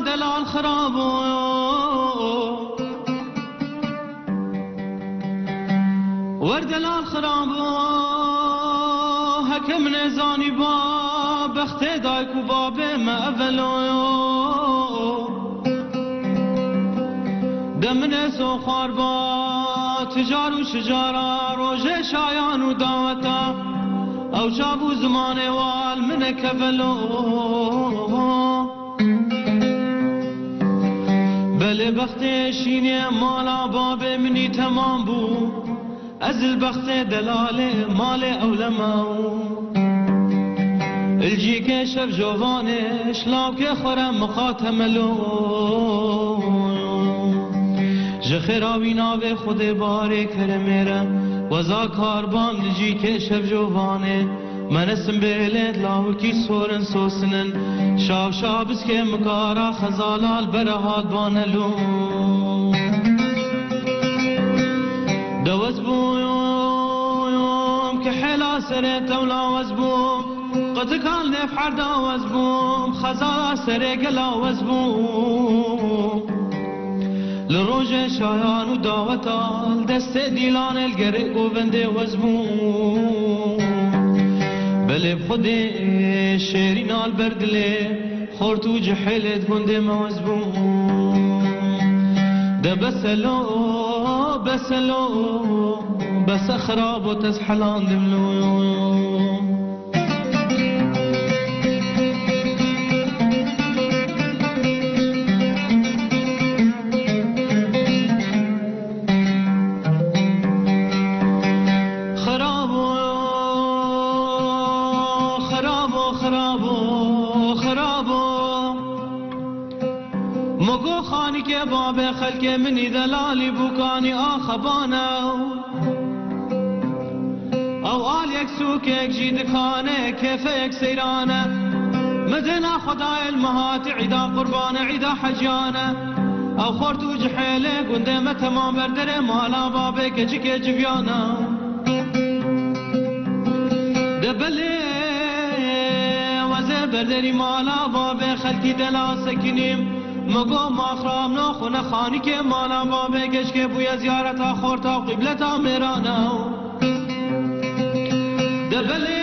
دلال خرابو وردلال خرابو حکم نزانی با بخت دایک و باب ما اولو دمن سوخار با تجار و شجارا روژه شایان و دعوتا او جابو زمان وال من کبلو بله بخت شینه مالا باب منی تمام بو از البخت دلال مال اولماو الجيك شف جوانش لاك خرم مخاتملو جخراوی ناو خود باره کرمیره وزا کاربام الجيك شف جوانه من اسم بلد لاوکی سورن سوسنن شاب شابس که مکارا خزالال برهاد بانلو دوز بوم که حلا سرت اولاوز بوم قد كان نفحر داوز بوم خزا سري قلاوز بوم لروج شایان و داوتال دست دیلان الگرق و بنده وزبوم بله بخود شیرین آل بردله خورتو جحلت گنده موزبوم ده بسلو بسلو بس خراب و تزحلان دملو مگو خانی که باب خلق منی دلالی بکانی آخبانه او آل یک سوک یک جید خانه کیف یک سیرانه مدنا خدای المهات عیدا قربان عیدا حجانه او خورتو جحیله گنده ما تمام بردره مالا بابه کجی که جبیانه دبله وزه بردری مالا بابه خلقی دلا سکنیم مگو ماخرام نخونه خانی که مالا بابه گش که بوی زیارتا خورتا قبلتا میرانا دبله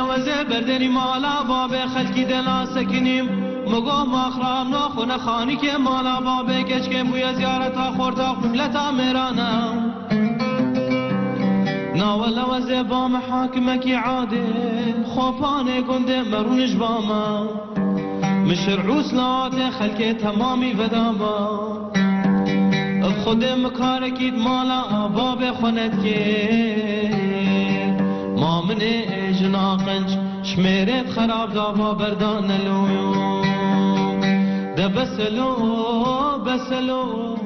وزه بردری مالا بابه خلقی دلا سکنیم مگو ماخرام نخونه خانی که مالا بابه گش که بوی زیارتا خورتا قبلتا میرانا ناول وزه با محاکمکی عادل خوپانه گنده مرونش باما مشرعو سلات خلق تمامی وداما خود مکارکید مالا باب خونت که ما من جناقنج شمیرت خراب دابا بردان لو ده بسلو بسلو